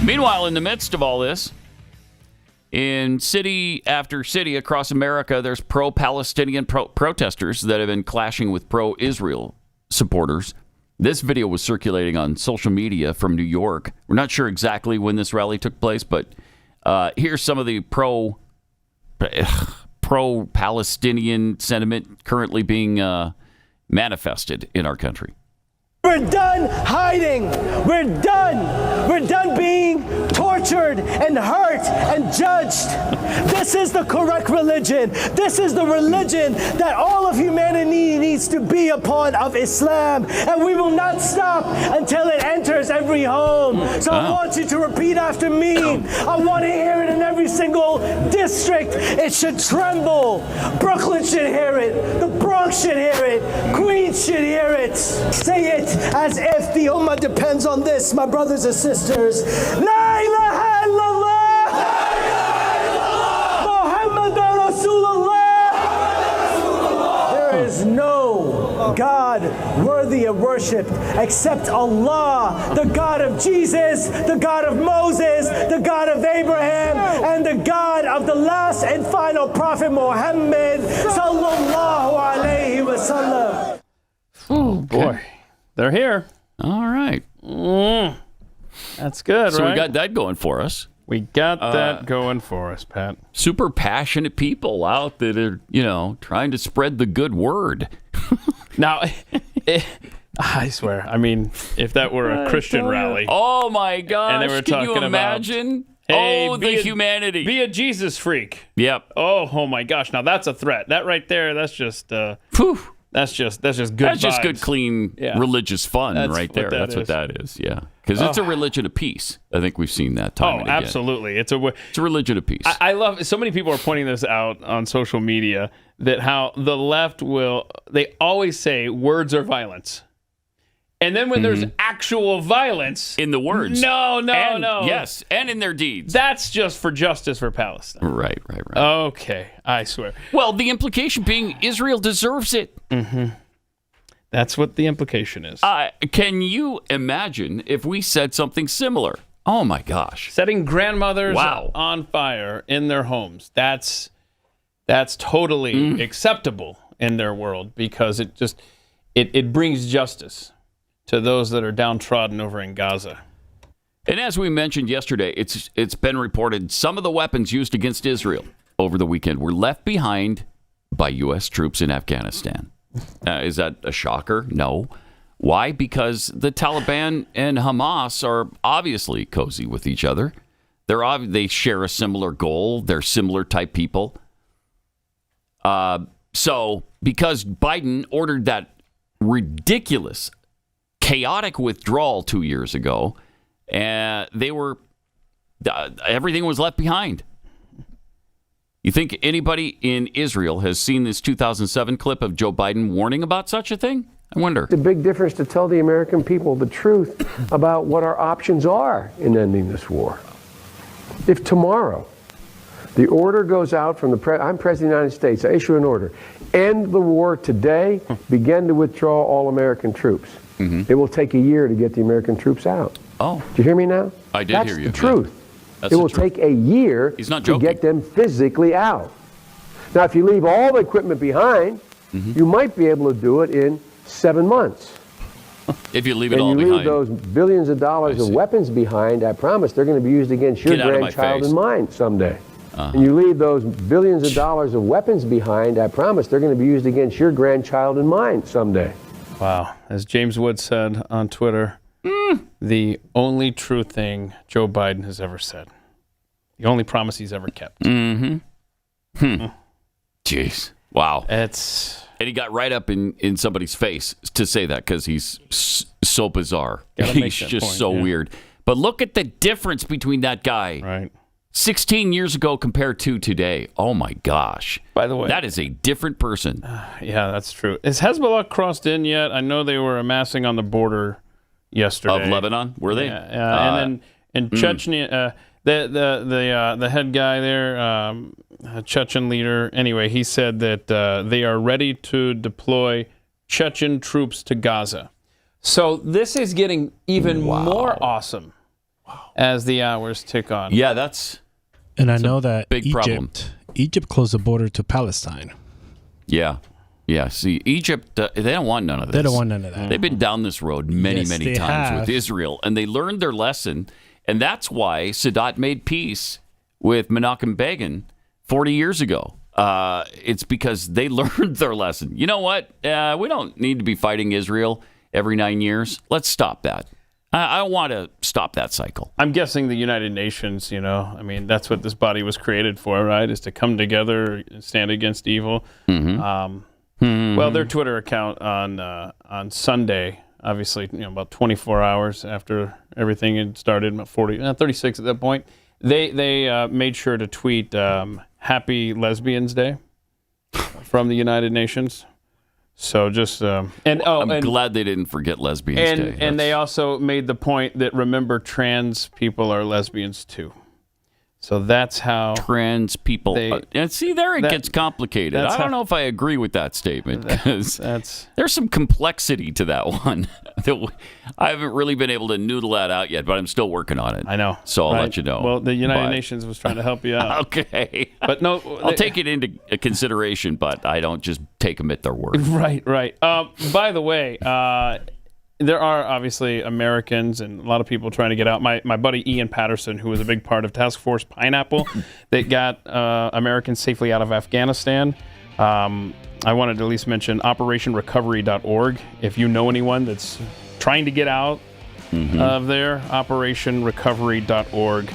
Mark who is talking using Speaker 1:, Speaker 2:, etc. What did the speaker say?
Speaker 1: Meanwhile, in the midst of all this, in city after city across America, there's pro-Palestinian protesters that have been clashing with pro-Israel supporters. This video was circulating on social media from New York. We're not sure exactly when this rally took place, but here's some of the pro-Palestinian sentiment currently being manifested in our country.
Speaker 2: We're done hiding. We're done. We're done being tortured and hurt and judged. This is the correct religion. This is the religion that all of humanity needs to be upon, of Islam. And we will not stop until it enters every home. So I want you to repeat after me. I want to hear it in every single district. It should tremble. Brooklyn should hear it. The Bronx should hear it. Queens should hear it. Say it as if the Ummah depends on this, my brothers and sisters. La ilaha illallah! Muhammadan Rasulullah! There is no God worthy of worship except Allah, the God of Jesus, the God of Moses, the God of Abraham, and the God of the last and final prophet Muhammad sallallahu alayhi wa sallam.
Speaker 3: Oh boy. They're here.
Speaker 1: All right.
Speaker 3: That's good,
Speaker 1: so
Speaker 3: right?
Speaker 1: we got that going for us.
Speaker 3: We got that going for us, Pat.
Speaker 1: Super passionate people out that are, trying to spread the good word.
Speaker 3: Now, I swear, I mean, if that were a Christian rally.
Speaker 1: Oh, my gosh.
Speaker 3: And they were
Speaker 1: Can
Speaker 3: talking
Speaker 1: you imagine?
Speaker 3: Hey,
Speaker 1: the humanity.
Speaker 3: Be a Jesus freak.
Speaker 1: Yep.
Speaker 3: Oh, my gosh. Now, that's a threat. That right there, that's just...
Speaker 1: Whew.
Speaker 3: That's just good
Speaker 1: That's just
Speaker 3: vibes.
Speaker 1: good, clean, religious fun right there. That's what that is, yeah. Because it's a religion of peace. I think we've seen that time and again.
Speaker 3: Absolutely. It's a
Speaker 1: religion of peace.
Speaker 3: I love, so many people are pointing this out on social media, that how the left they always say words are violence. And then when there's actual violence...
Speaker 1: in the words.
Speaker 3: No.
Speaker 1: Yes, and in their deeds.
Speaker 3: That's just for justice for Palestine.
Speaker 1: Right.
Speaker 3: Okay, I swear.
Speaker 1: Well, the implication being Israel deserves it.
Speaker 3: Mm-hmm. That's what the implication is.
Speaker 1: Can you imagine if we said something similar? Oh, my gosh.
Speaker 3: Setting grandmothers on fire in their homes. That's totally acceptable in their world, because it brings justice to those that are downtrodden over in Gaza.
Speaker 1: And as we mentioned yesterday, it's been reported some of the weapons used against Israel over the weekend were left behind by U.S. troops in Afghanistan. Is that a shocker? No. Why? Because the Taliban and Hamas are obviously cozy with each other. They share a similar goal. They're similar type people. So because Biden ordered that ridiculous, chaotic withdrawal 2 years ago, and everything was left behind. You think anybody in Israel has seen this 2007 clip of Joe Biden warning about such a thing? I wonder.
Speaker 4: It's a big difference to tell the American people the truth about what our options are in ending this war. If tomorrow the order goes out from I'm President of the United States, I issue an order, end the war today, begin to withdraw all American troops. It will take a year to get the American troops out.
Speaker 1: Oh.
Speaker 4: Do you hear me now?
Speaker 1: I did hear you.
Speaker 4: That's the truth. It will take a year to get them physically out. Now, if you leave all the equipment behind, you might be able to do it in 7 months.
Speaker 1: If you leave it all behind.
Speaker 4: And you leave those billions of dollars of weapons behind, I promise they're going to be used against your grandchild and mine someday. And you leave those billions of dollars of weapons behind, I promise they're going to be used against your grandchild and mine someday.
Speaker 3: Wow. As James Wood said on Twitter, the only true thing Joe Biden has ever said. The only promise he's ever kept.
Speaker 1: Jeez. Wow.
Speaker 3: And
Speaker 1: he got right up in somebody's face to say that, because he's so bizarre. He's just so weird. But look at the difference between that guy.
Speaker 3: Right.
Speaker 1: 16 years ago compared to today. Oh, my gosh.
Speaker 3: By the way,
Speaker 1: that is a different person.
Speaker 3: Yeah, that's true. Has Hezbollah crossed in yet? I know they were amassing on the border yesterday.
Speaker 1: Of Lebanon? Were they?
Speaker 3: Yeah. And then in Chechnya, the head guy there, Chechen leader, anyway, he said that they are ready to deploy Chechen troops to Gaza. So this is getting even more awesome. as the hours tick on.
Speaker 1: Yeah, that's
Speaker 5: And I know that
Speaker 1: big problem.
Speaker 5: Egypt closed the border to Palestine.
Speaker 1: Yeah. See, Egypt, they don't want none of this.
Speaker 5: They don't want none of that.
Speaker 1: They've been down this road many
Speaker 5: Yes,
Speaker 1: times
Speaker 5: they have.
Speaker 1: with Israel, and they learned their lesson. And that's why Sadat made peace with Menachem Begin 40 years ago. It's because they learned their lesson. You know what? We don't need to be fighting Israel every 9 years. Let's stop that. I want to stop that cycle.
Speaker 3: I'm guessing the United Nations, I mean, that's what this body was created for, right? Is to come together and stand against evil. Well, their Twitter account on Sunday, obviously, about 24 hours after everything had started, about 36 at that point, they made sure to tweet Happy Lesbians Day from the United Nations. So just I'm
Speaker 1: glad they didn't forget Lesbians Day.
Speaker 3: And they also made the point that remember trans people are lesbians too. So that's how
Speaker 1: trans people. And see, there it gets complicated. I don't know if I agree with that statement because there's some complexity to that one. I haven't really been able to noodle that out yet, but I'm still working on it.
Speaker 3: I know.
Speaker 1: So I'll let you know.
Speaker 3: Well, the United Nations was trying to help you out.
Speaker 1: Okay.
Speaker 3: But no,
Speaker 1: I'll take it into consideration, but I don't just take them at their word.
Speaker 3: Right. By the way, there are obviously Americans and a lot of people trying to get out. My buddy Ian Patterson, who was a big part of Task Force Pineapple, that got Americans safely out of Afghanistan. I wanted to at least mention OperationRecovery.org. If you know anyone that's trying to get out of there, OperationRecovery.org.